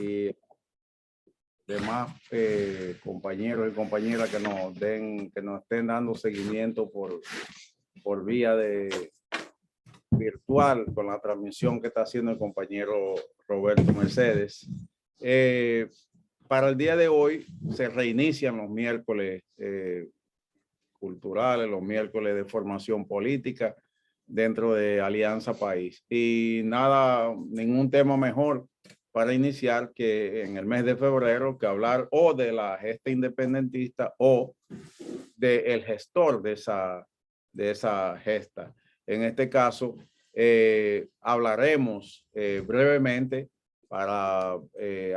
y demás compañeros y compañeras que nos estén dando seguimiento por vía de virtual con la transmisión que está haciendo el compañero Roberto Mercedes. Para el día de hoy se reinician los miércoles culturales, los miércoles de formación política dentro de Alianza País. Y nada, ningún tema mejor para iniciar que en el mes de febrero que hablar o de la gesta independentista o del gestor de esa gesta. En este caso, hablaremos brevemente para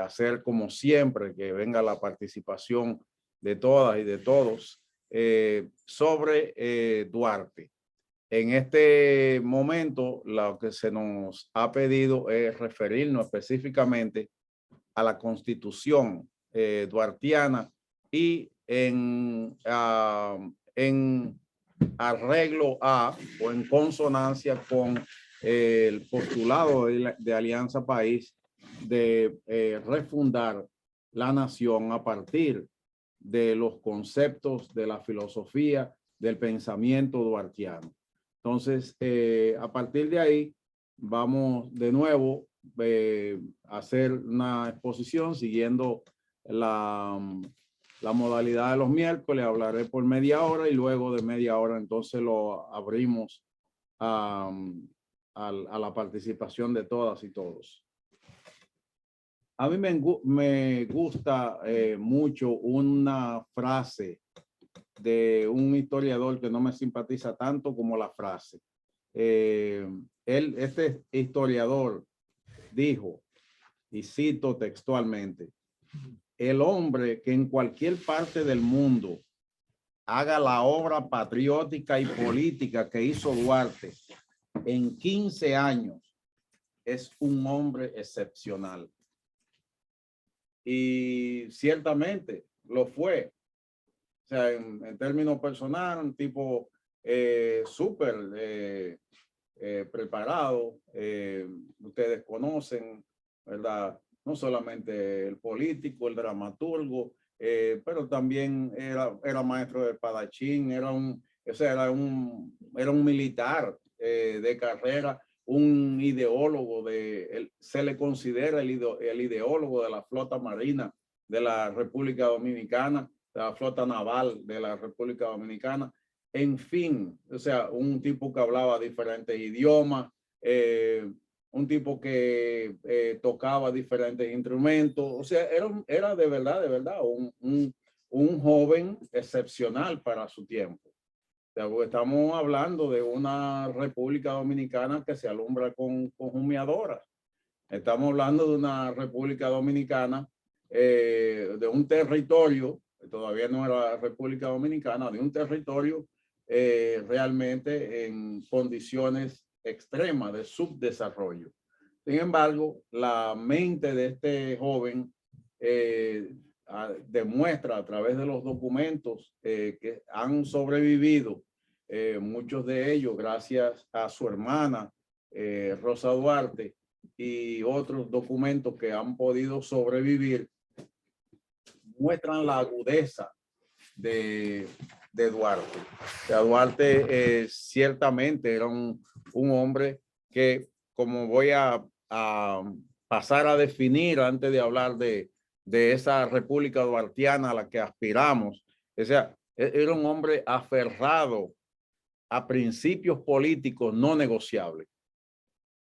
hacer como siempre que venga la participación de todas y de todos sobre Duarte. En este momento, lo que se nos ha pedido es referirnos específicamente a la Constitución duartiana y en arreglo a o en consonancia con el postulado de Alianza País de refundar la nación a partir de los conceptos de la filosofía del pensamiento duartiano. Entonces, a partir de ahí, vamos de nuevo a hacer una exposición siguiendo la modalidad de los miércoles. Hablaré por media hora y luego de media hora entonces lo abrimos a la participación de todas y todos. A mí me gusta mucho una frase de un historiador que no me simpatiza tanto como la frase. Este historiador dijo, y cito textualmente, el hombre que en cualquier parte del mundo haga la obra patriótica y política que hizo Duarte en 15 años es un hombre excepcional. Y ciertamente lo fue. O sea, en términos personales, un tipo súper preparado. Ustedes conocen, ¿verdad? No solamente el político, el dramaturgo, pero también era maestro de espadachín, era un militar de carrera, un ideólogo se le considera el ideólogo de la flota marina de la República Dominicana, de la flota naval de la República Dominicana. En fin, o sea, un tipo que hablaba diferentes idiomas, un tipo que tocaba diferentes instrumentos. O sea, era de verdad, un joven excepcional para su tiempo. O sea, estamos hablando de una República Dominicana que se alumbra con humeadoras. Estamos hablando de una República Dominicana, de un territorio, todavía no era República Dominicana, de un territorio realmente en condiciones extremas de subdesarrollo. Sin embargo, la mente de este joven demuestra a través de los documentos que han sobrevivido, muchos de ellos gracias a su hermana Rosa Duarte, y otros documentos que han podido sobrevivir, muestran la agudeza de Duarte. O sea, Duarte ciertamente era un hombre que, como voy a pasar a definir antes de hablar de esa república duartiana a la que aspiramos, o sea, era un hombre aferrado a principios políticos no negociables.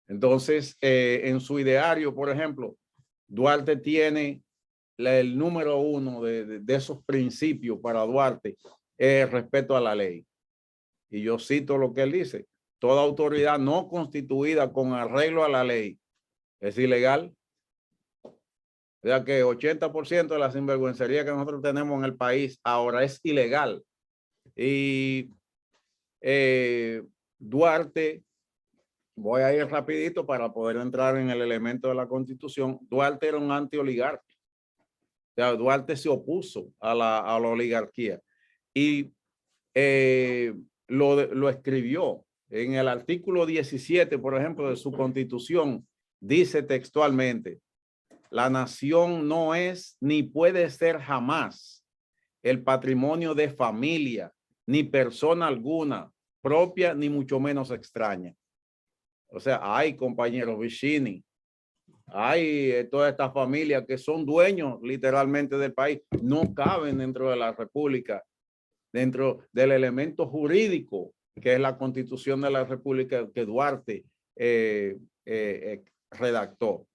Entonces, en su ideario, por ejemplo, Duarte tiene el número uno de esos principios para Duarte, respeto a la ley. Y yo cito lo que él dice: toda autoridad no constituida con arreglo a la ley es ilegal. O sea que 80% de la sinvergüencería que nosotros tenemos en el país ahora es ilegal. Y Duarte, voy a ir rapidito para poder entrar en el elemento de la Constitución. Duarte era un antioligarca. O sea, Duarte se opuso a la oligarquía y lo escribió en el artículo 17, por ejemplo, de su Constitución. Dice textualmente: la nación no es ni puede ser jamás el patrimonio de familia, ni persona alguna, propia ni mucho menos extraña. O sea, hay compañeros Vicini, hay todas estas familias que son dueños literalmente del país, no caben dentro de la República, dentro del elemento jurídico que es la Constitución de la República que Duarte redactó.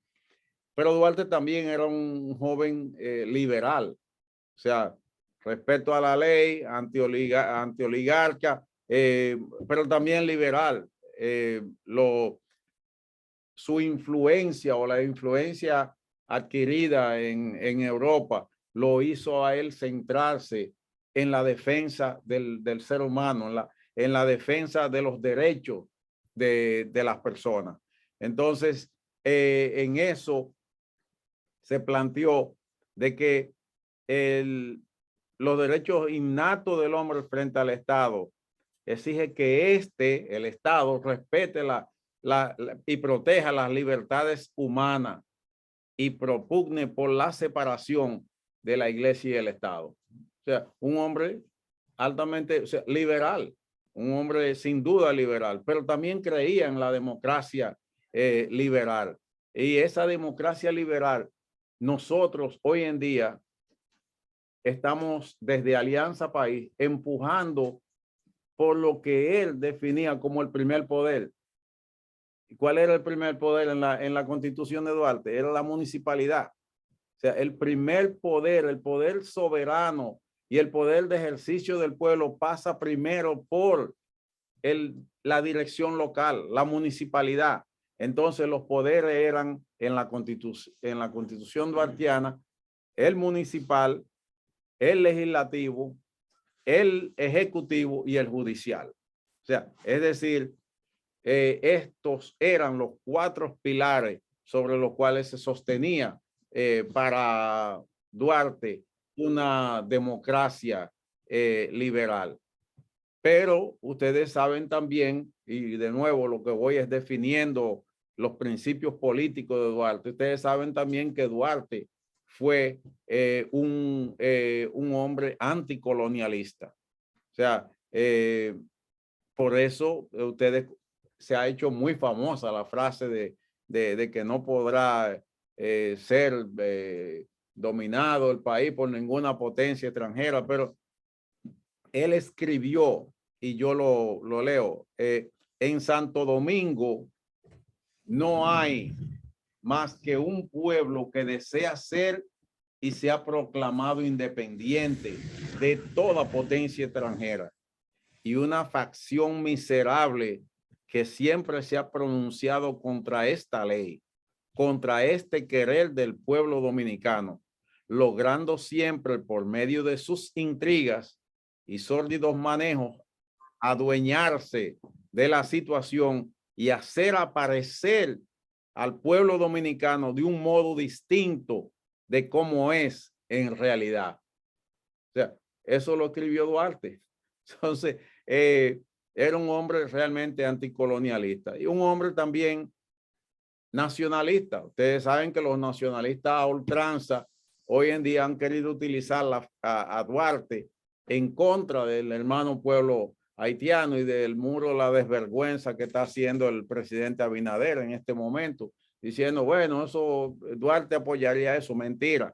Pero Duarte también era un joven liberal, o sea, respecto a la ley, antioligarca, pero también liberal. Su influencia o la influencia adquirida en Europa lo hizo a él centrarse en la defensa del ser humano, en la defensa de los derechos de las personas. Entonces, en eso se planteó de que los derechos innatos del hombre frente al Estado exige que el Estado, respete y proteja las libertades humanas y propugne por la separación de la iglesia y el Estado. O sea, un hombre altamente, o sea, liberal, un hombre sin duda liberal, pero también creía en la democracia liberal. Y esa democracia liberal, nosotros hoy en día estamos desde Alianza País empujando por lo que él definía como el primer poder. ¿Cuál era el primer poder en la Constitución de Duarte? Era la municipalidad. O sea, el primer poder, el poder soberano y el poder de ejercicio del pueblo pasa primero por la dirección local, la municipalidad. Entonces los poderes eran en la Constitución duartiana, el municipal, el legislativo, el ejecutivo y el judicial. O sea, es decir, estos eran los 4 pilares sobre los cuales se sostenía para Duarte una democracia liberal. Pero ustedes saben también, y de nuevo lo que voy es definiendo los principios políticos de Duarte, ustedes saben también que Duarte fue un hombre anticolonialista. O sea, por eso ustedes se ha hecho muy famosa la frase de que no podrá ser dominado el país por ninguna potencia extranjera, pero él escribió, y yo lo leo, en Santo Domingo no hay más que un pueblo que desea ser y se ha proclamado independiente de toda potencia extranjera, y una facción miserable que siempre se ha pronunciado contra esta ley, contra este querer del pueblo dominicano, logrando siempre por medio de sus intrigas y sórdidos manejos adueñarse de la situación y hacer aparecer al pueblo dominicano de un modo distinto de cómo es en realidad. O sea, eso lo escribió Duarte. Entonces, era un hombre realmente anticolonialista y un hombre también nacionalista. Ustedes saben que los nacionalistas a ultranza hoy en día han querido utilizar a Duarte en contra del hermano pueblo haitiano y del muro de la desvergüenza que está haciendo el presidente Abinader en este momento, diciendo, bueno, eso Duarte apoyaría eso. Mentira.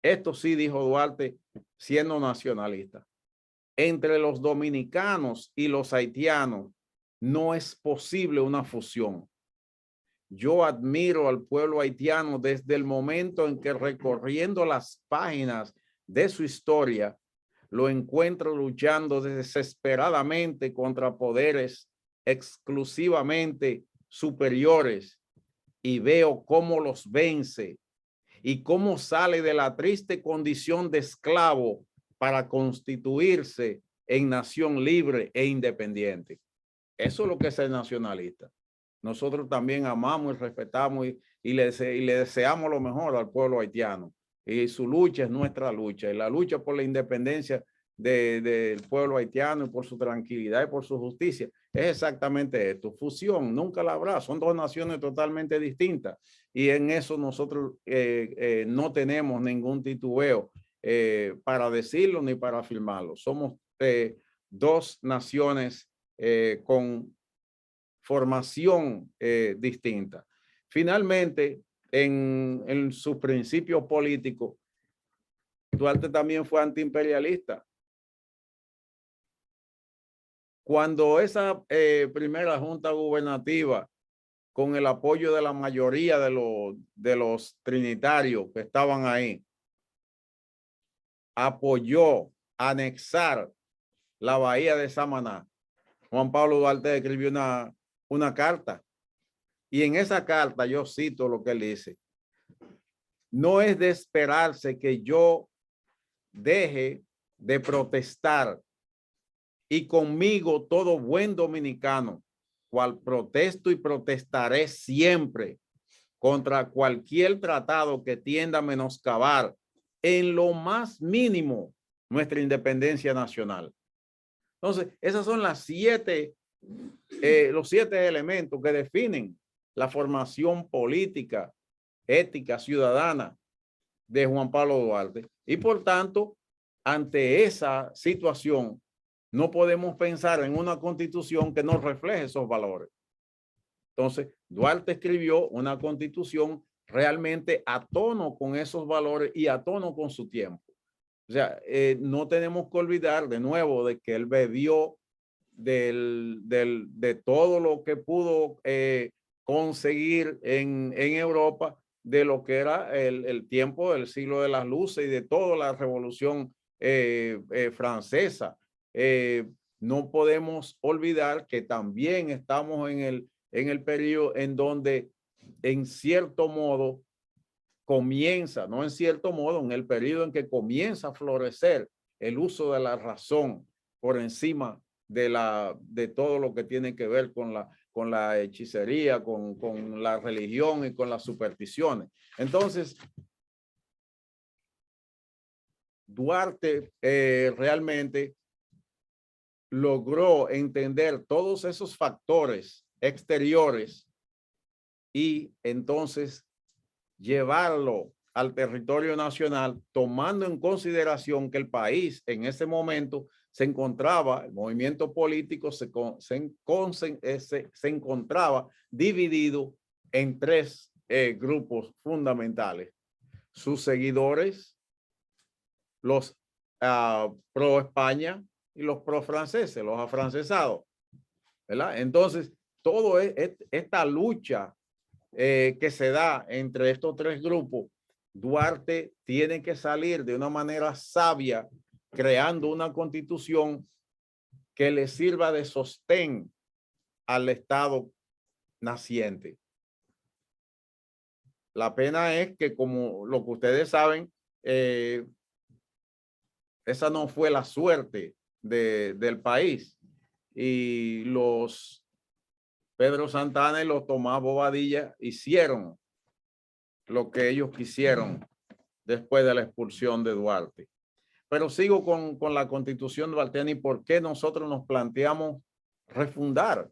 Esto sí dijo Duarte siendo nacionalista. Entre los dominicanos y los haitianos no es posible una fusión. Yo admiro al pueblo haitiano desde el momento en que, recorriendo las páginas de su historia, lo encuentro luchando desesperadamente contra poderes exclusivamente superiores, y veo cómo los vence y cómo sale de la triste condición de esclavo para constituirse en nación libre e independiente. Eso es lo que es ser nacionalista. Nosotros también amamos y respetamos y le deseamos lo mejor al pueblo haitiano. Y su lucha es nuestra lucha. Y la lucha por la independencia del pueblo haitiano y por su tranquilidad y por su justicia. Es exactamente esto, fusión, nunca la habrá, son dos naciones totalmente distintas y en eso nosotros no tenemos ningún titubeo para decirlo ni para afirmarlo. Somos dos naciones con formación distinta. Finalmente, en sus principios políticos, Duarte también fue antiimperialista. Cuando esa primera junta gubernativa, con el apoyo de la mayoría de los trinitarios que estaban ahí, apoyó anexar la bahía de Samaná, Juan Pablo Duarte escribió una carta. Y en esa carta yo cito lo que él dice: no es de esperarse que yo deje de protestar, y conmigo todo buen dominicano, cual protesto y protestaré siempre contra cualquier tratado que tienda a menoscabar en lo más mínimo nuestra independencia nacional. Entonces, esas son los 7 elementos que definen la formación política, ética, ciudadana de Juan Pablo Duarte. Y por tanto, ante esa situación, no podemos pensar en una constitución que no refleje esos valores. Entonces, Duarte escribió una constitución realmente a tono con esos valores y a tono con su tiempo. O sea, no tenemos que olvidar de nuevo de que él bebió de todo lo que pudo conseguir en Europa, de lo que era el tiempo del siglo de las luces y de toda la revolución francesa. No podemos olvidar que también estamos en el periodo en donde, en cierto modo, comienza, no en cierto modo, en el periodo en que comienza a florecer el uso de la razón por encima de todo lo que tiene que ver con la hechicería, con la religión y con las supersticiones. Entonces, Duarte realmente logró entender todos esos factores exteriores y entonces llevarlo al territorio nacional, tomando en consideración que el país en ese momento se encontraba, el movimiento político se encontraba dividido en 3 grupos fundamentales: sus seguidores, los pro España y los pro franceses, los afrancesados, ¿verdad? Entonces, toda esta lucha que se da entre estos 3 grupos, Duarte tiene que salir de una manera sabia, creando una constitución que le sirva de sostén al Estado naciente. La pena es que, como lo que ustedes saben, esa no fue la suerte del país, y los Pedro Santana y los Tomás Bobadilla hicieron lo que ellos quisieron después de la expulsión de Duarte. Pero sigo con la constitución duartiana y por qué nosotros nos planteamos refundar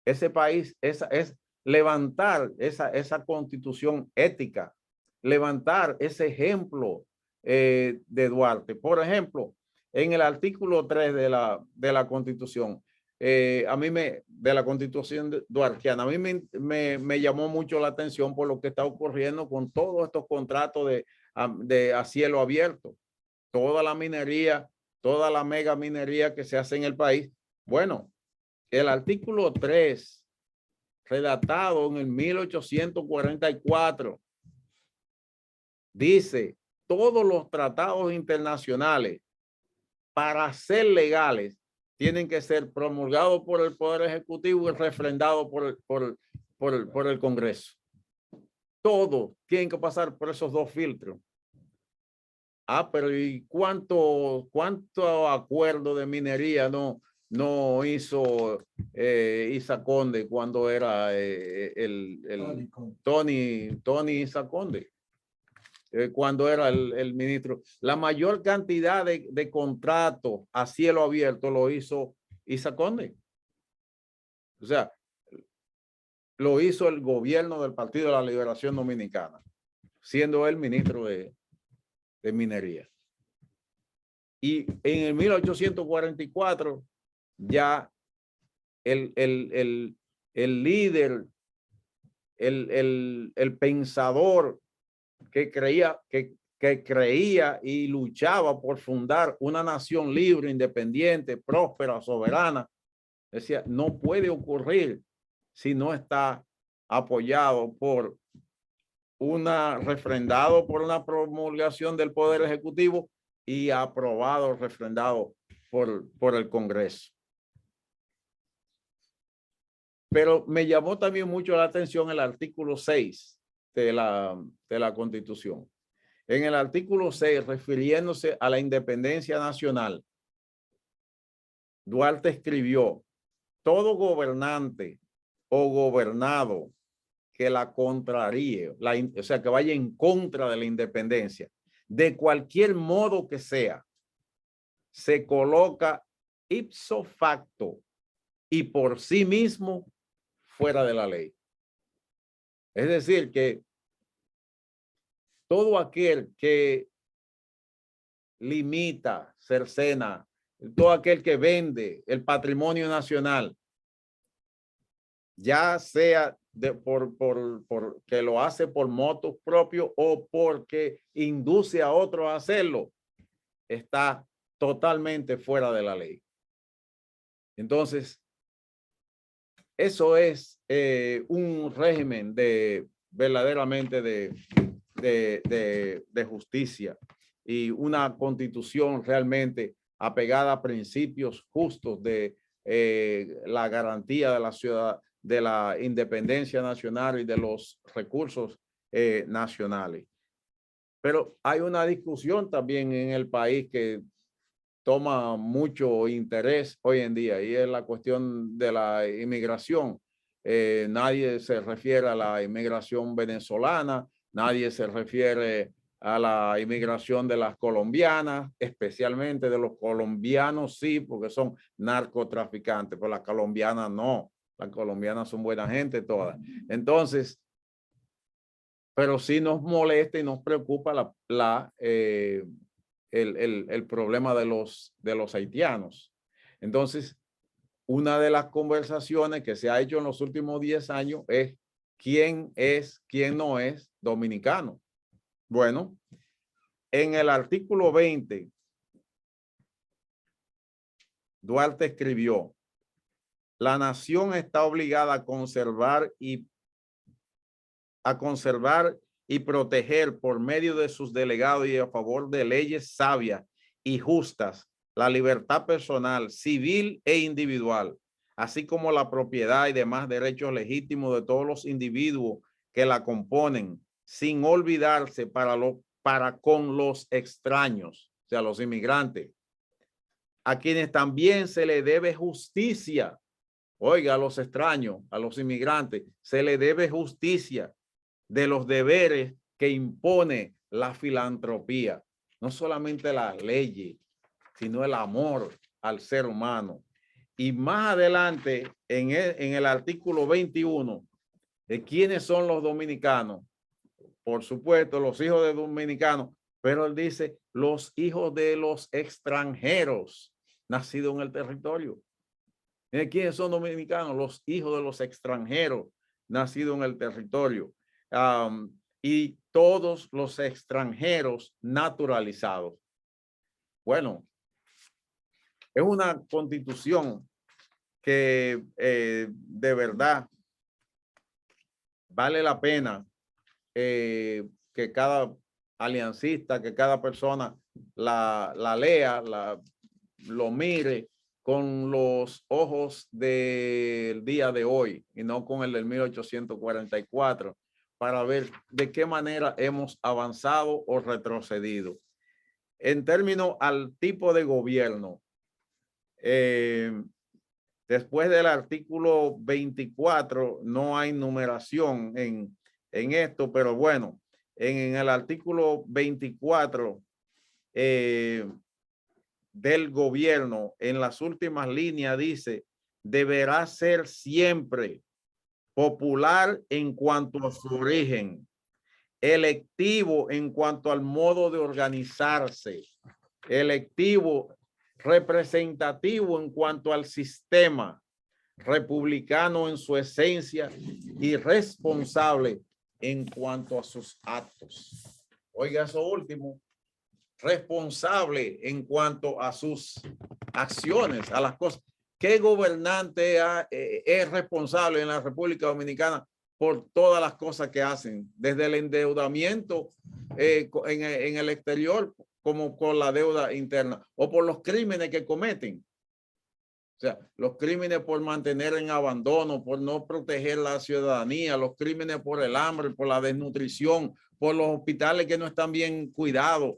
ese país, es levantar esa constitución ética, levantar ese ejemplo de Duarte. Por ejemplo, en el artículo 3 de la constitución, de la constitución duartiana, a mí me llamó mucho la atención por lo que está ocurriendo con todos estos contratos a cielo abierto, toda la minería, toda la mega minería que se hace en el país. Bueno, el artículo 3, redactado en el 1844, dice: todos los tratados internacionales, para ser legales, tienen que ser promulgados por el Poder Ejecutivo y refrendados por el Congreso. Todos tienen que pasar por esos 2 filtros. Pero ¿y cuánto acuerdo de minería no hizo Isa Conde cuando era Tony Isa Conde? cuando era el ministro. La mayor cantidad de contratos a cielo abierto lo hizo Isa Conde. O sea, lo hizo el gobierno del Partido de la Liberación Dominicana, siendo él ministro de Minería. Y en el 1844 ya el líder, el pensador que creía y luchaba por fundar una nación libre, independiente, próspera, soberana, decía, no puede ocurrir si no está apoyado por refrendado por una promulgación del Poder Ejecutivo y aprobado, refrendado por el Congreso. Pero me llamó también mucho la atención el artículo 6 de la Constitución. En el artículo 6, refiriéndose a la independencia nacional, Duarte escribió, todo gobernante o gobernado que la contraríe, o sea, que vaya en contra de la independencia, de cualquier modo que sea, se coloca ipso facto y por sí mismo fuera de la ley. Es decir, que todo aquel que limita, cercena, todo aquel que vende el patrimonio nacional, ya sea que lo hace por motos propios o porque induce a otros a hacerlo, está totalmente fuera de la ley. Entonces, eso es un régimen verdaderamente de justicia y una constitución realmente apegada a principios justos de la garantía de la ciudad, de la independencia nacional y de los recursos nacionales. Pero hay una discusión también en el país que toma mucho interés hoy en día y es la cuestión de la inmigración. Nadie se refiere a la inmigración venezolana, nadie se refiere a la inmigración de las colombianas, especialmente de los colombianos, sí, porque son narcotraficantes, pero las colombianas no. Las colombianas son buena gente todas. Entonces, pero sí nos molesta y nos preocupa el problema de los haitianos. Entonces, una de las conversaciones que se ha hecho en los últimos 10 años es quién no es dominicano. Bueno, en el artículo 20, Duarte escribió, la nación está obligada a conservar y proteger por medio de sus delegados y a favor de leyes sabias y justas la libertad personal, civil e individual, así como la propiedad y demás derechos legítimos de todos los individuos que la componen, sin olvidarse para con los extraños, o sea, los inmigrantes, a quienes también se le debe justicia. Oiga, a los extraños, a los inmigrantes, se le debe justicia de los deberes que impone la filantropía, no solamente la ley, sino el amor al ser humano. Y más adelante, en el artículo 21, de quiénes son los dominicanos, por supuesto, los hijos de dominicanos, pero él dice los hijos de los extranjeros nacidos en el territorio. ¿Quiénes son dominicanos? Los hijos de los extranjeros nacidos en el territorio. Y todos los extranjeros naturalizados. Bueno, es una constitución que de verdad vale la pena que cada aliancista, que cada persona la lea, lo mire con los ojos del día de hoy y no con el del 1844, para ver de qué manera hemos avanzado o retrocedido. En términos al tipo de gobierno, después del artículo 24 no hay numeración en esto, pero bueno, en el artículo 24 del gobierno, en las últimas líneas dice, deberá ser siempre popular en cuanto a su origen, electivo en cuanto al modo de organizarse, electivo, representativo en cuanto al sistema, republicano en su esencia y responsable en cuanto a sus actos. Oiga eso último, responsable en cuanto a sus acciones, a las cosas. ¿Qué gobernante es responsable en la República Dominicana por todas las cosas que hacen? Desde el endeudamiento en el exterior como con la deuda interna o por los crímenes que cometen. O sea, los crímenes por mantener en abandono, por no proteger la ciudadanía, los crímenes por el hambre, por la desnutrición, por los hospitales que no están bien cuidados.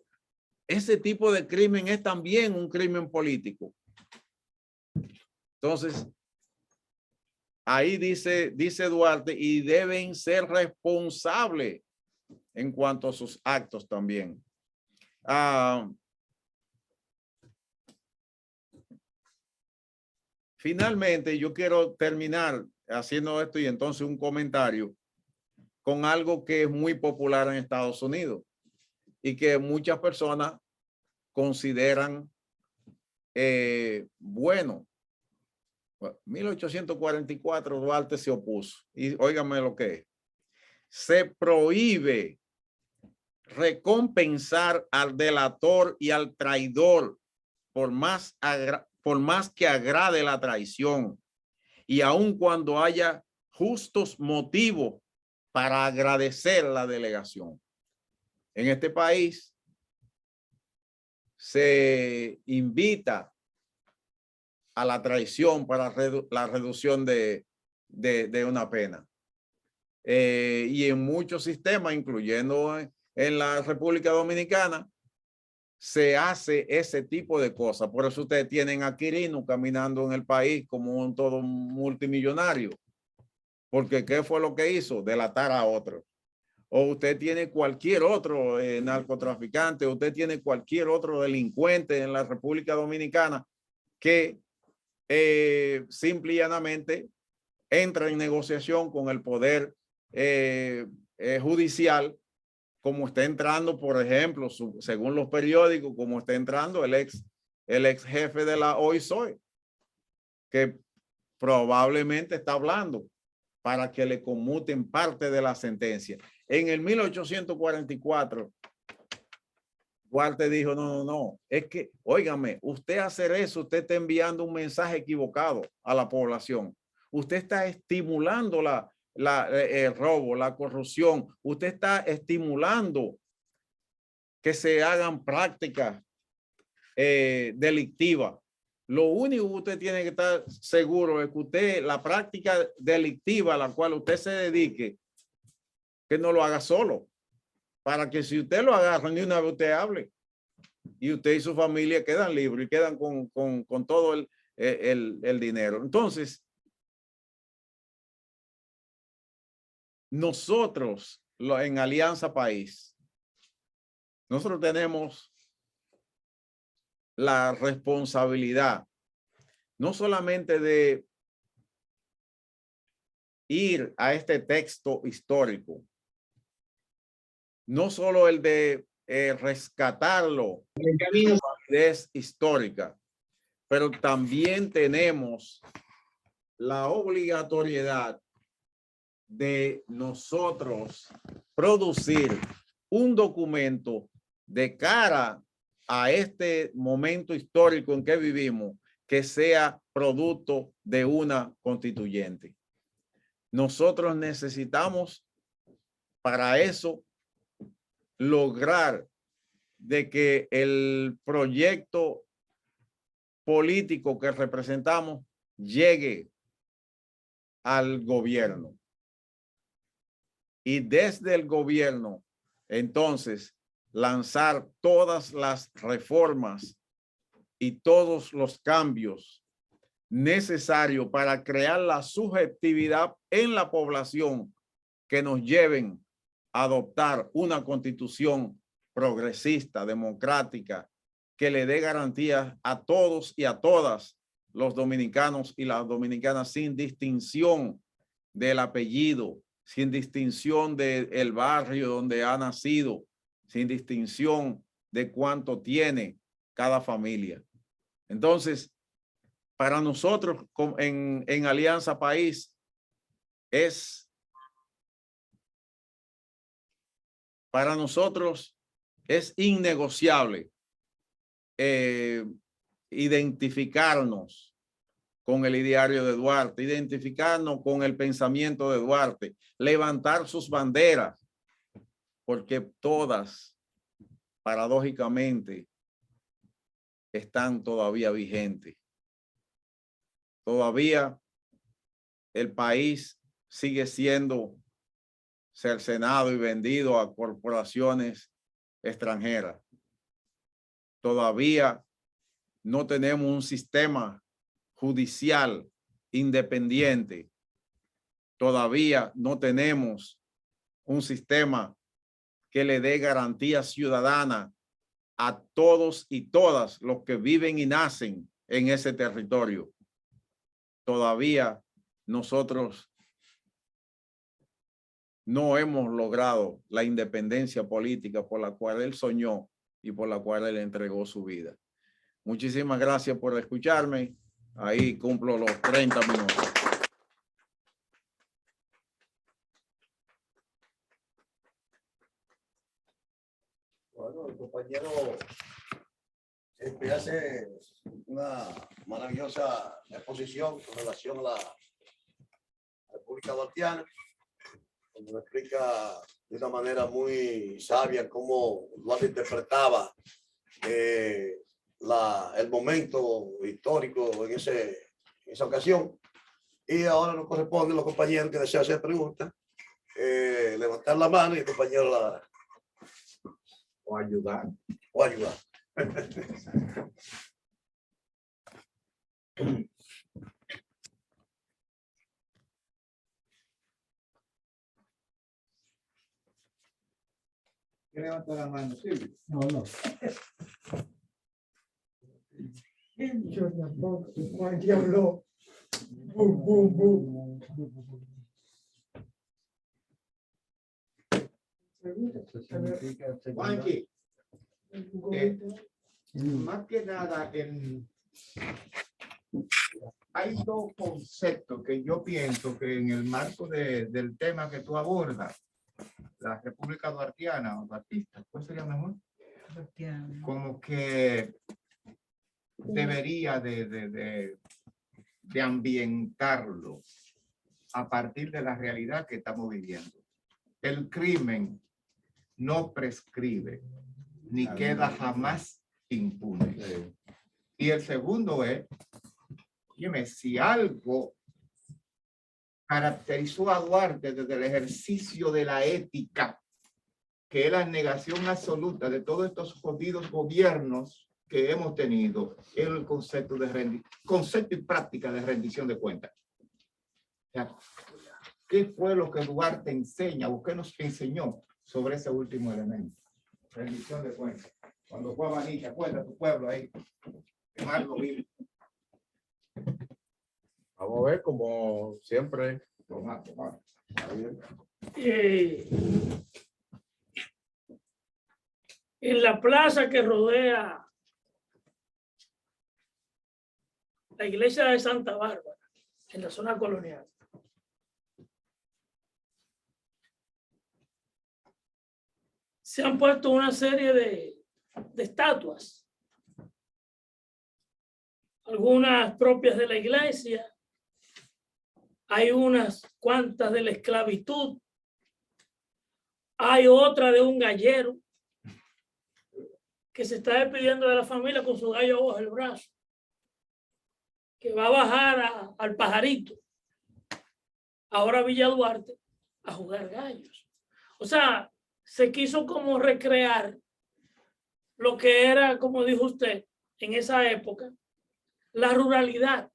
Ese tipo de crimen es también un crimen político. Entonces, ahí dice Duarte, y deben ser responsables en cuanto a sus actos también. Finalmente, yo quiero terminar haciendo esto y entonces un comentario con algo que es muy popular en Estados Unidos y que muchas personas consideran bueno. 1844 Duarte se opuso y óigame lo que es. Se prohíbe recompensar al delator y al traidor por más que agrade la traición y aun cuando haya justos motivos para agradecer la delegación. En este país se invita a la traición para la reducción de una pena. Y en muchos sistemas, incluyendo en la República Dominicana, se hace ese tipo de cosas. Por eso ustedes tienen a Quirino caminando en el país como un todo multimillonario. Porque ¿qué fue lo que hizo? Delatar a otro. O usted tiene cualquier otro narcotraficante, usted tiene cualquier otro delincuente en la República Dominicana que simple y llanamente entra en negociación con el poder judicial, como está entrando, por ejemplo, según los periódicos, como está entrando el ex jefe de la OISOE, que probablemente está hablando para que le conmuten parte de la sentencia. En el 1844, Duarte dijo, no, es que, óigame, usted hacer eso, usted está enviando un mensaje equivocado a la población. Usted está estimulando el robo, la corrupción. Usted está estimulando que se hagan prácticas delictivas. Lo único que usted tiene que estar seguro es que usted, la práctica delictiva a la cual usted se dedique, que no lo haga solo. Para que si usted lo agarra, ni una vez usted hable. Y usted y su familia quedan libres y quedan con todo el dinero. Entonces, nosotros en Alianza País, nosotros tenemos la responsabilidad no solamente de ir a este texto histórico, no solo el de rescatarlo en su validez histórica, pero también tenemos la obligatoriedad de nosotros producir un documento de cara a este momento histórico en que vivimos, que sea producto de una constituyente. Nosotros necesitamos para eso lograr de que el proyecto político que representamos llegue al gobierno. Y desde el gobierno, entonces, lanzar todas las reformas y todos los cambios necesarios para crear la subjetividad en la población que nos lleven adoptar una constitución progresista, democrática, que le dé garantías a todos y a todas los dominicanos y las dominicanas sin distinción del apellido, sin distinción del barrio donde ha nacido, sin distinción de cuánto tiene cada familia. Entonces, para nosotros en Alianza País para nosotros es innegociable identificarnos con el ideario de Duarte, identificarnos con el pensamiento de Duarte, levantar sus banderas, porque todas, paradójicamente, están todavía vigentes. Todavía el país sigue siendo cercenado y vendido a corporaciones extranjeras. Todavía no tenemos un sistema judicial independiente. Todavía no tenemos un sistema que le dé garantía ciudadana a todos y todas los que viven y nacen en ese territorio. Todavía nosotros no hemos logrado la independencia política por la cual él soñó y por la cual él entregó su vida. Muchísimas gracias por escucharme. Ahí cumplo los 30 minutos. Bueno, el compañero hace una maravillosa exposición con relación a la República Duartiana, donde nos explica de una manera muy sabia cómo Duarte interpretaba el momento histórico en esa ocasión. Y ahora nos corresponde a los compañeros que desean hacer preguntas, levantar la mano y el compañero o ayudar. O ayudar. ¿Quién levanta la mano? Sí. No, no. Yo tampoco. Juan diablo. Bum, bum, bum. Juanqui, más que nada, hay dos conceptos que yo pienso que en el marco del tema que tú abordas, la República Duartiana o Duartista, ¿cuál sería mejor? Como que debería de ambientarlo a partir de la realidad que estamos viviendo. El crimen no prescribe ni queda jamás impune. Y el segundo es, dime, si algo caracterizó a Duarte desde el ejercicio de la ética, que es la negación absoluta de todos estos jodidos gobiernos que hemos tenido, es el concepto y práctica de rendición de cuentas. O sea, ¿qué fue lo que Duarte enseña o qué nos enseñó sobre ese último elemento? Rendición de cuentas. Cuando fue a Baní, acuerda tu pueblo ahí. Quemarlo vivo. Vamos a ver, como siempre. Tomar. En la plaza que rodea la iglesia de Santa Bárbara, en la zona colonial, se han puesto una serie de estatuas, algunas propias de la iglesia, hay unas cuantas de la esclavitud, hay otra de un gallero que se está despidiendo de la familia con su gallo bajo el brazo, que va a bajar al Pajarito, ahora Villa Duarte, a jugar gallos. O sea, se quiso como recrear lo que era, como dijo usted, en esa época, la ruralidad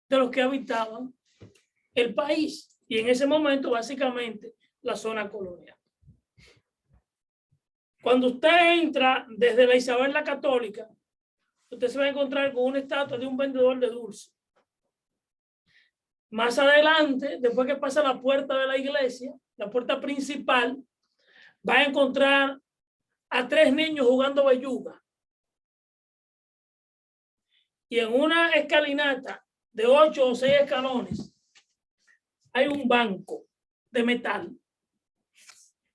de los que habitaban el país. Y en ese momento, básicamente, la zona colonial. Cuando usted entra desde la Isabel la Católica, usted se va a encontrar con una estatua de un vendedor de dulces. Más adelante, después que pasa la puerta de la iglesia, la puerta principal, va a encontrar a 3 niños jugando belluga. Y en una escalinata de 8 o 6 escalones hay un banco de metal.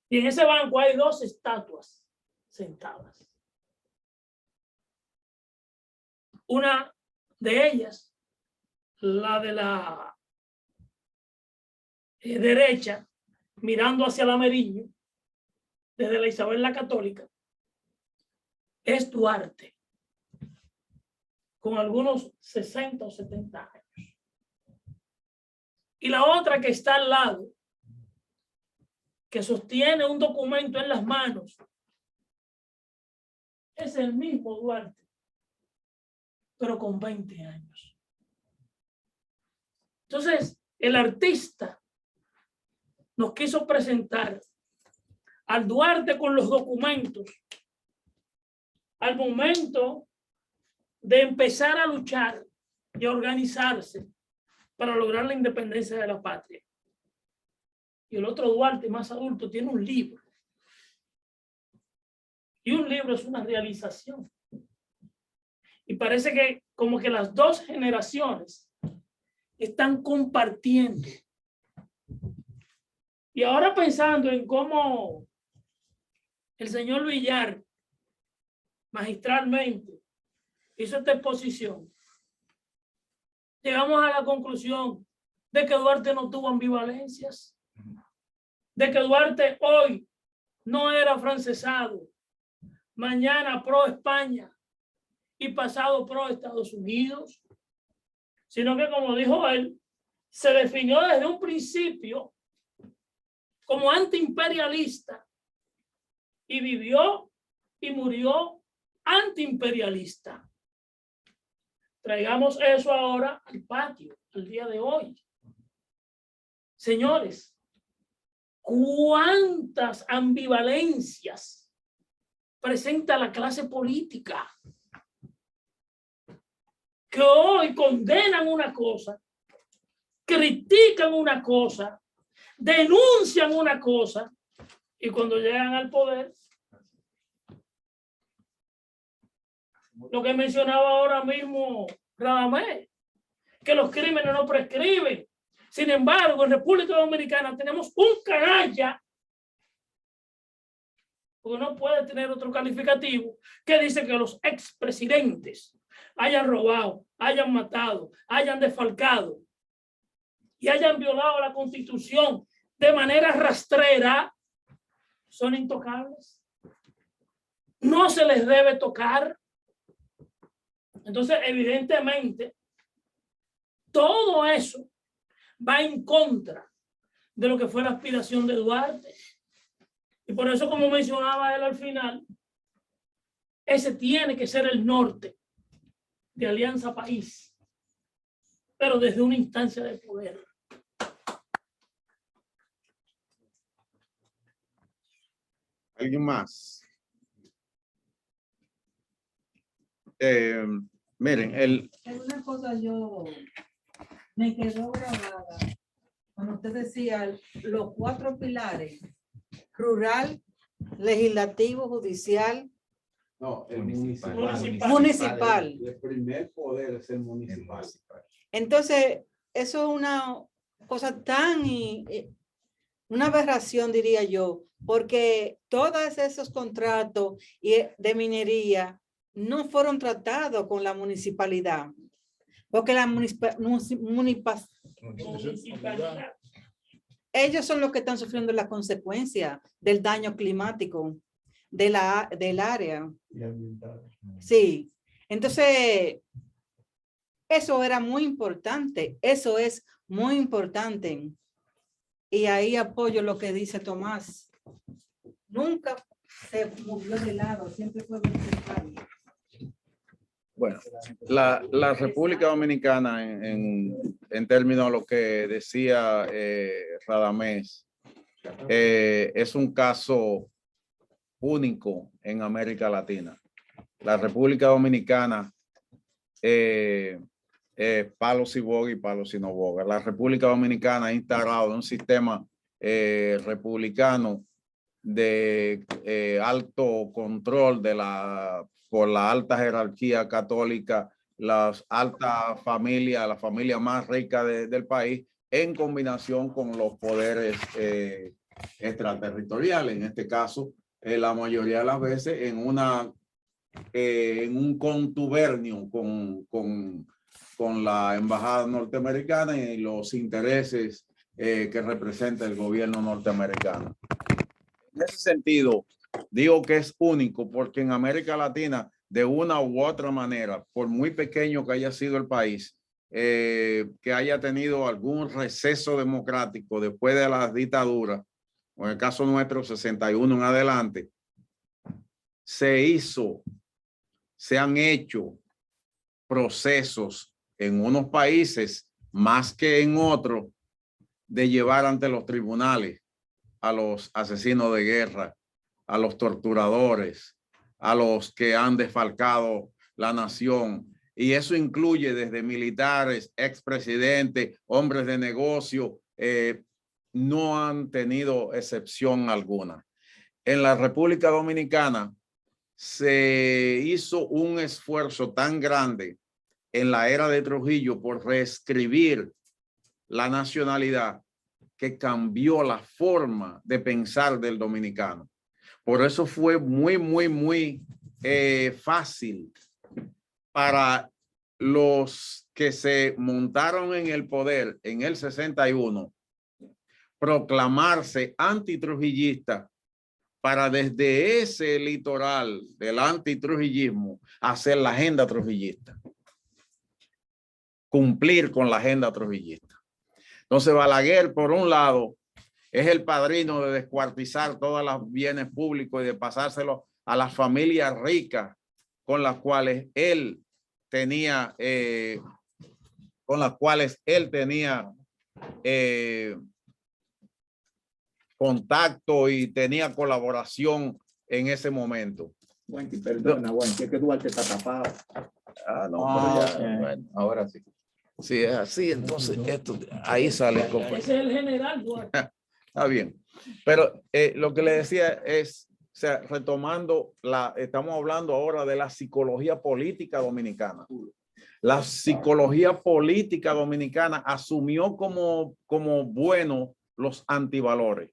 Y en ese banco hay 2 estatuas sentadas. Una de ellas, la de la derecha, mirando hacia la Meriño, desde la Isabel la Católica, es Duarte, con algunos 60 o 70 años. Y la otra que está al lado, que sostiene un documento en las manos, es el mismo Duarte, pero con 20 años. Entonces, el artista nos quiso presentar al Duarte con los documentos al momento de empezar a luchar y a organizarse para lograr la independencia de la patria. Y el otro Duarte, más adulto, tiene un libro. Y un libro es una realización. Y parece que como que las 2 generaciones están compartiendo. Y ahora pensando en cómo el señor Villar magistralmente hizo esta exposición, llegamos a la conclusión de que Duarte no tuvo ambivalencias, de que Duarte hoy no era afrancesado, mañana pro España y pasado pro Estados Unidos, sino que, como dijo él, se definió desde un principio como antiimperialista y vivió y murió antiimperialista. Traigamos eso ahora al patio, al día de hoy. Señores, ¿cuántas ambivalencias presenta la clase política? Que hoy condenan una cosa, critican una cosa, denuncian una cosa, y cuando llegan al poder, lo que mencionaba ahora mismo Radamés, que los crímenes no prescriben. Sin embargo, en República Dominicana tenemos un canalla, porque no puede tener otro calificativo, que dice que los expresidentes hayan robado, hayan matado, hayan desfalcado y hayan violado la Constitución de manera rastrera, son intocables. No se les debe tocar. Entonces, evidentemente, todo eso va en contra de lo que fue la aspiración de Duarte. Y por eso, como mencionaba él al final, ese tiene que ser el norte de Alianza País, pero desde una instancia de poder. ¿Alguien más? Miren, Una cosa me quedó grabada cuando usted decía los 4 pilares: rural, legislativo, judicial, no, el municipal. El primer poder es el municipal. Entonces, eso es una cosa una aberración, diría yo, porque todos esos contratos de minería no fueron tratados con la municipalidad, porque la municipalidad, ellos son los que están sufriendo las consecuencias del daño climático del área. Sí, entonces eso era muy importante, eso es muy importante. Y ahí apoyo lo que dice Tomás. Nunca se movió de lado, siempre fue municipal. Bueno, la República Dominicana, en términos de lo que decía Radamés, es un caso único en América Latina. La República Dominicana, palo si boga y palo si no boga. La República Dominicana ha instaurado un sistema republicano de alto control por la alta jerarquía católica, las altas familias, la familia más rica del país, en combinación con los poderes extraterritoriales. En este caso, la mayoría de las veces en un contubernio con la embajada norteamericana y los intereses que representa el gobierno norteamericano. En ese sentido, digo que es único porque en América Latina, de una u otra manera, por muy pequeño que haya sido el país, que haya tenido algún receso democrático después de la dictadura, o en el caso nuestro, 61 en adelante, se han hecho procesos en unos países más que en otros de llevar ante los tribunales a los asesinos de guerra, a los torturadores, a los que han desfalcado la nación. Y eso incluye desde militares, expresidentes, hombres de negocio, no han tenido excepción alguna. En la República Dominicana se hizo un esfuerzo tan grande en la era de Trujillo por reescribir la nacionalidad que cambió la forma de pensar del dominicano. Por eso fue muy fácil para los que se montaron en el poder en el 61 proclamarse antitrujillista para desde ese litoral del antitrujillismo hacer la agenda trujillista, cumplir con la agenda trujillista. Entonces Balaguer, por un lado, es el padrino de descuartizar todos los bienes públicos y de pasárselos a las familias ricas con las cuales él tenía, contacto y tenía colaboración en ese momento. Guanchi, perdona, Guanchi, es que Duarte está tapado. Ah, no, pero ya, Okay. bueno. Ahora sí. Si es así, entonces esto, ahí sale. Ese es el general Duarte. Está bien. Pero lo que le decía es, o sea, retomando, estamos hablando ahora de la psicología política dominicana. La psicología política dominicana asumió como bueno los antivalores,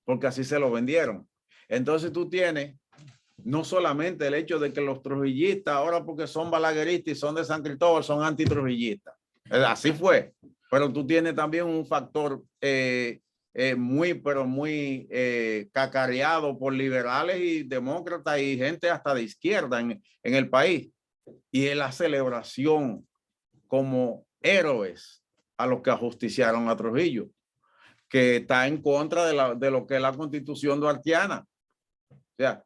porque así se lo vendieron. Entonces tú tienes no solamente el hecho de que los trujillistas ahora porque son balagueristas y son de San Cristóbal son antitrujillistas. Así fue. Pero tú tienes también un factor muy cacareado por liberales y demócratas y gente hasta de izquierda en el país. Y es la celebración como héroes a los que ajusticiaron a Trujillo, que está en contra de lo que es la constitución duartiana. O sea,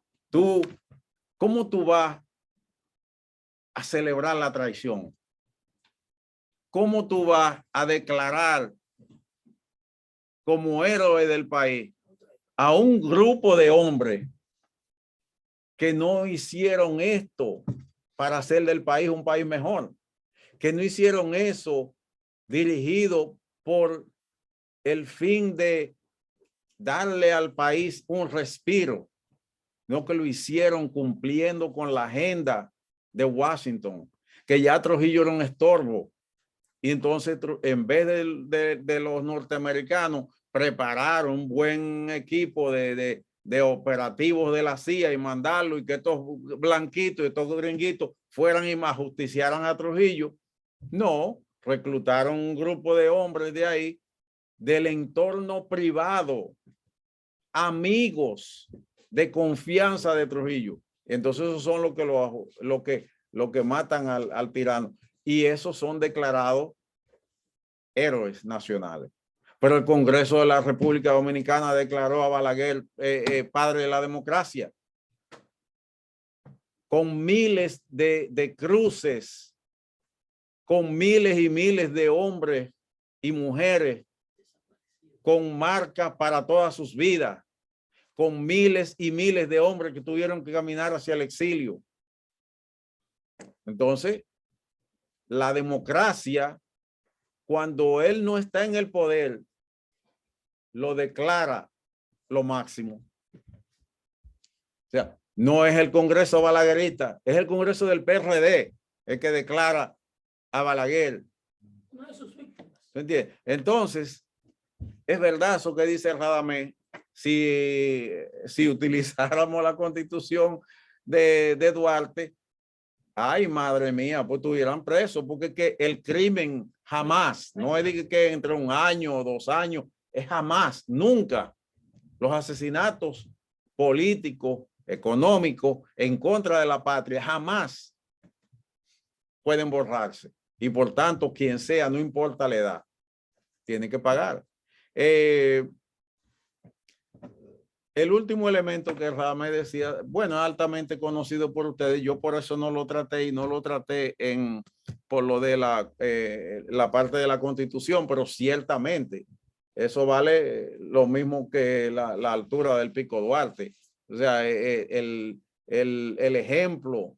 ¿cómo tú vas a celebrar la traición? ¿Cómo tú vas a declarar como héroe del país a un grupo de hombres que no hicieron esto para hacer del país un país mejor? Que no hicieron eso dirigido por el fin de darle al país un respiro, no que lo hicieron cumpliendo con la agenda de Washington, que ya Trujillo era un estorbo. Y entonces, en vez de los norteamericanos preparar un buen equipo de operativos de la CIA y mandarlo y que estos blanquitos y estos gringuitos fueran y más justiciaran a Trujillo, no, reclutaron un grupo de hombres de ahí, del entorno privado, amigos de confianza de Trujillo. Entonces esos son lo que matan al tirano. Y esos son declarados héroes nacionales. Pero el Congreso de la República Dominicana declaró a Balaguer padre de la democracia. Con miles de cruces, con miles y miles de hombres y mujeres con marcas para todas sus vidas, con miles y miles de hombres que tuvieron que caminar hacia el exilio. Entonces, la democracia, cuando él no está en el poder, lo declara lo máximo. O sea, no es el Congreso balaguerista, es el Congreso del PRD el que declara a Balaguer. ¿Se entiende? Entonces, es verdad eso que dice Radamés. Si utilizáramos la constitución de Duarte, ay, madre mía, pues estuvieran presos, porque es que el crimen jamás, no es que entre 1 año o 2 años, es jamás, nunca. Los asesinatos políticos, económicos, en contra de la patria, jamás pueden borrarse. Y por tanto, quien sea, no importa la edad, tiene que pagar. El último elemento que Radamés decía, bueno, es altamente conocido por ustedes. Yo por eso no lo traté y no lo traté por lo de la parte de la Constitución, pero ciertamente eso vale lo mismo que la altura del Pico Duarte. O sea, el ejemplo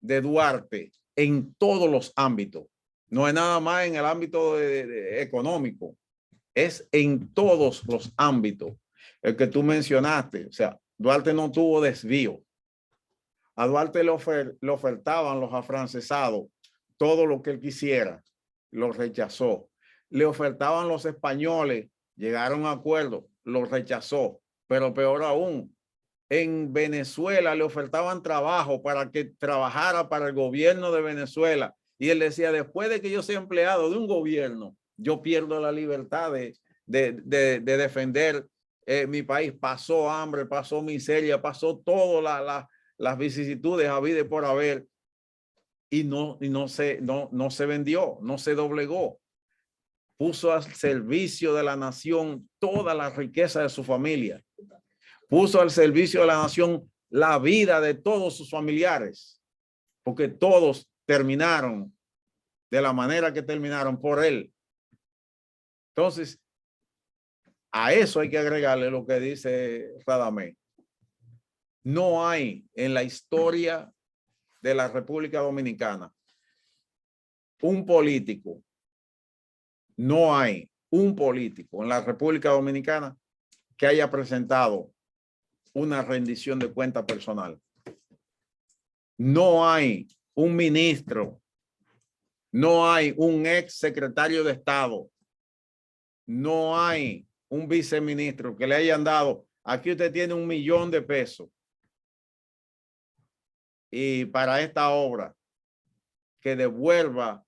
de Duarte en todos los ámbitos, no es nada más en el ámbito económico, es en todos los ámbitos. El que tú mencionaste, o sea, Duarte no tuvo desvío. A Duarte le ofertaban los afrancesados todo lo que él quisiera, lo rechazó. Le ofertaban los españoles, llegaron a acuerdo, lo rechazó. Pero peor aún, en Venezuela le ofertaban trabajo para que trabajara para el gobierno de Venezuela. Y él decía, después de que yo sea empleado de un gobierno, yo pierdo la libertad de defender mi país. Pasó hambre, pasó miseria, pasó todas las vicisitudes habidas por haber, y no se vendió, no se doblegó. Puso al servicio de la nación toda la riqueza de su familia. Puso al servicio de la nación la vida de todos sus familiares, porque todos terminaron de la manera que terminaron por él. Entonces, a eso hay que agregarle lo que dice Radamés. No hay en la historia de la República Dominicana un político, no hay un político en la República Dominicana que haya presentado una rendición de cuenta personal. No hay un ministro, no hay un ex secretario de Estado, no hay un viceministro que le hayan dado, aquí usted tiene $1 millón de pesos y para esta obra, que devuelva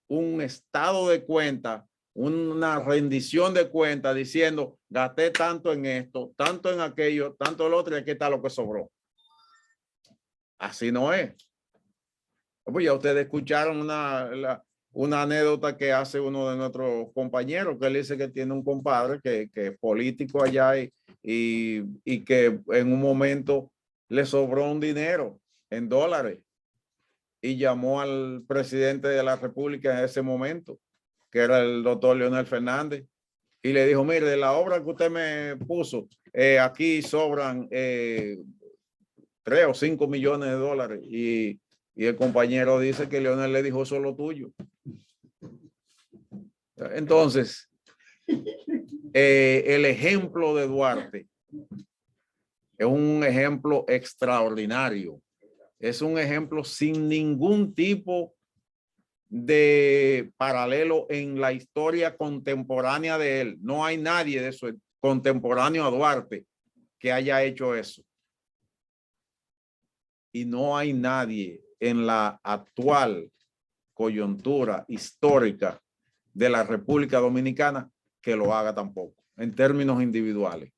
un estado de cuenta, una rendición de cuenta diciendo gasté tanto en esto, tanto en aquello, tanto en lo otro, y aquí está lo que sobró. Así no es. Pues ya ustedes escucharon una anécdota que hace uno de nuestros compañeros, que él dice que tiene un compadre que es político allá y que en un momento le sobró un dinero en dólares y llamó al presidente de la República en ese momento, que era el doctor Leonel Fernández, y le dijo, mire, de la obra que usted me puso, aquí sobran 3 o 5 millones de dólares. Y el compañero dice que Leonel le dijo, eso es lo tuyo. Entonces, el ejemplo de Duarte es un ejemplo extraordinario. Es un ejemplo sin ningún tipo de paralelo en la historia contemporánea de él. No hay nadie de eso contemporáneo a Duarte que haya hecho eso. Y no hay nadie en la actual coyuntura histórica de la República Dominicana que lo haga tampoco, en términos individuales.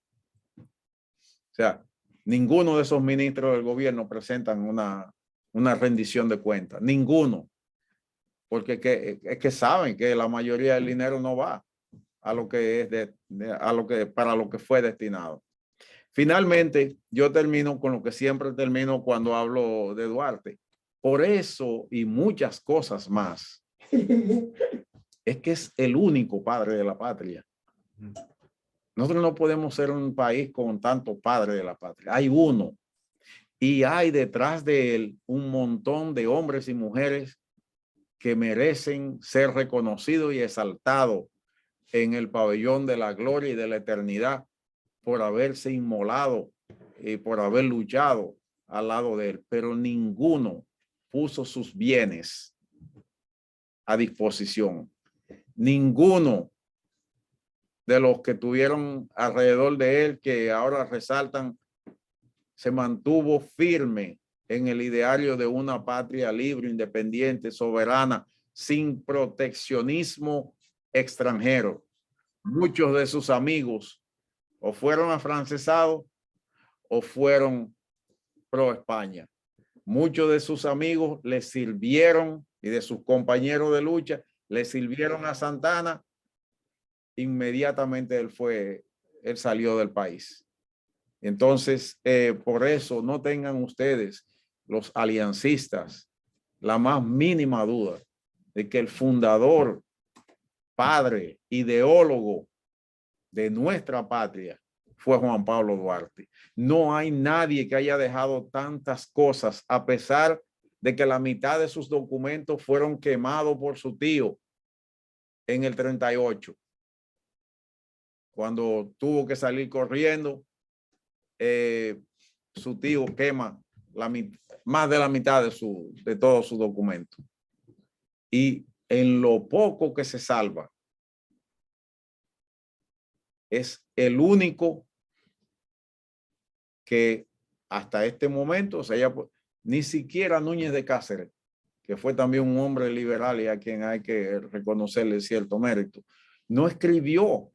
O sea, ninguno de esos ministros del gobierno presentan una rendición de cuentas, ninguno, porque es que saben que la mayoría del dinero no va a lo que es para lo que fue destinado. Finalmente, yo termino con lo que siempre termino cuando hablo de Duarte. Por eso y muchas cosas más, es que es el único padre de la patria. Nosotros no podemos ser un país con tantos padres de la patria. Hay uno. Y hay detrás de él un montón de hombres y mujeres que merecen ser reconocidos y exaltados en el pabellón de la gloria y de la eternidad por haberse inmolado y por haber luchado al lado de él. Pero ninguno puso sus bienes a disposición. Ninguno de los que tuvieron alrededor de él, que ahora resaltan, se mantuvo firme en el ideario de una patria libre, independiente, soberana, sin proteccionismo extranjero. Muchos de sus amigos o fueron afrancesados o fueron pro España. Muchos de sus amigos le sirvieron y de sus compañeros de lucha le sirvieron a Santana. Inmediatamente él salió del país. Entonces, por eso no tengan ustedes, los aliancistas, la más mínima duda de que el fundador, padre, ideólogo de nuestra patria fue Juan Pablo Duarte. No hay nadie que haya dejado tantas cosas, a pesar de que la mitad de sus documentos fueron quemados por su tío en el 38. Cuando tuvo que salir corriendo, su tío quema más de la mitad de todos sus documentos. Y en lo poco que se salva, es el único que hasta este momento, o sea, ni siquiera Núñez de Cáceres, que fue también un hombre liberal y a quien hay que reconocerle cierto mérito, no escribió.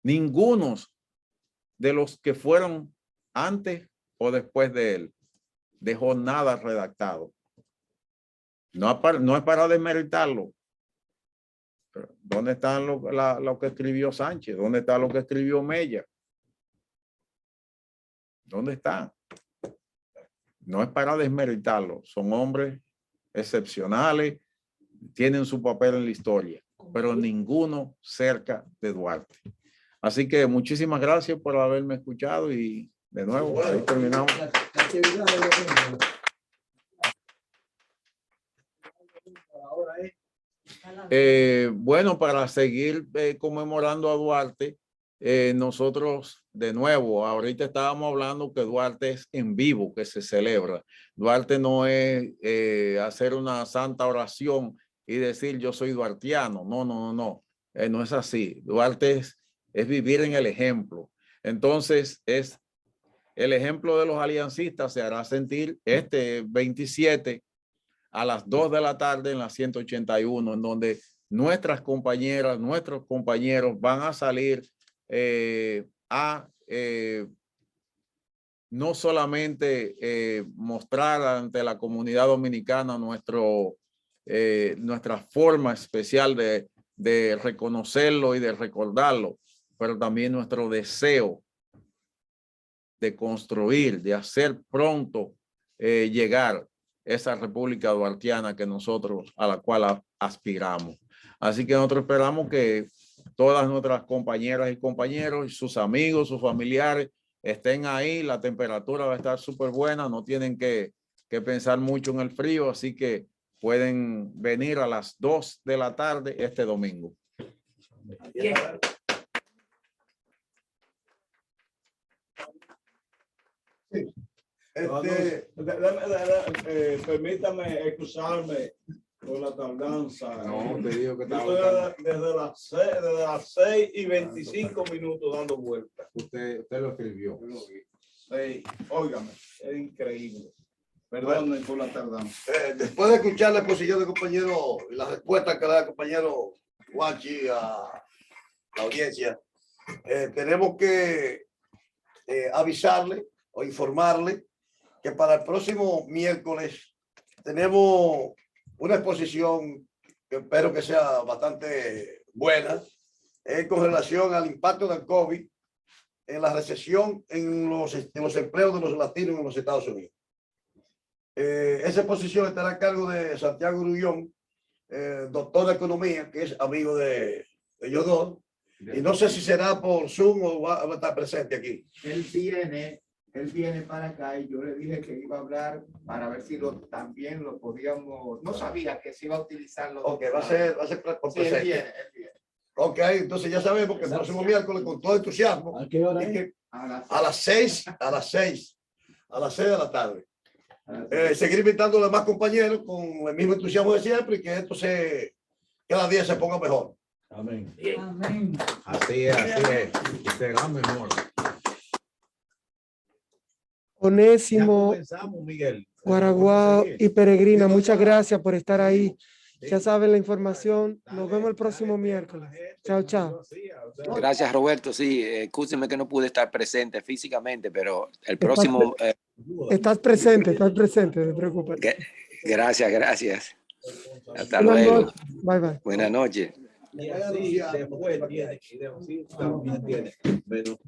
Ninguno de los que fueron antes o después de él dejó nada redactado. No es para desmeritarlo. Pero ¿dónde está lo que escribió Sánchez? ¿Dónde está lo que escribió Mella? ¿Dónde está? No es para desmeritarlo. Son hombres excepcionales, tienen su papel en la historia, pero ninguno cerca de Duarte. Así que muchísimas gracias por haberme escuchado y de nuevo, ahí terminamos. Bueno, para seguir conmemorando a Duarte, nosotros de nuevo, ahorita estábamos hablando que Duarte es en vivo, que se celebra. Duarte no es hacer una santa oración y decir yo soy duartiano. No, no es así. Duarte es vivir en el ejemplo. Entonces, es el ejemplo de los aliancistas se hará sentir este 27 a las 2 de la tarde en la 181, en donde nuestras compañeras, nuestros compañeros van a salir no solamente mostrar ante la comunidad dominicana nuestra forma especial de reconocerlo y de recordarlo, pero también nuestro deseo de construir, de hacer pronto llegar esa república duartiana a la cual aspiramos. Así que nosotros esperamos que todas nuestras compañeras y compañeros, sus amigos, sus familiares estén ahí. La temperatura va a estar súper buena, no tienen que pensar mucho en el frío, así que pueden venir a las 2 de la tarde este domingo. Permítame excusarme por la tardanza. No, te digo que desde las 6:25 dando vueltas. usted lo escribió. Óigame, es increíble. Perdonen por la tardanza. Después de escuchar la exposición del compañero y la respuesta que da el compañero Juanchi a la audiencia, tenemos que avisarle o informarle que para el próximo miércoles tenemos una exposición que espero que sea bastante buena con relación al impacto del COVID en la recesión en los empleos de los latinos en los Estados Unidos. Esa exposición estará a cargo de Santiago Grullón, doctor de economía, que es amigo de ellos dos. Y no sé si será por Zoom o va a estar presente aquí. Él viene para acá y yo le dije que iba a hablar para ver si también lo podíamos, no sabía que se iba a utilizar los Ok, va a ser por Sí, él presente. viene. Ok, entonces ya sabemos que el próximo miércoles con todo entusiasmo ¿A qué hora y es? que A las 6. a las 6 de la tarde. Seguir invitando a los demás compañeros con el mismo entusiasmo de siempre y que esto cada día se ponga mejor. Amén. Amén. Así es, y será mejor. Onésimo, Comenzamos, Miguel. Guaraguao y Peregrina, muchas gracias por estar ahí. Ya saben la información. Nos vemos el próximo miércoles. Chao, chao. Gracias, Roberto. Sí, escúcheme que no pude estar presente físicamente, pero el próximo... Estás presente, no te preocupes. Gracias, gracias. Hasta Buenas luego. noches. Bye, bye. Buenas noches. Y así después tiene, y así también tiene menos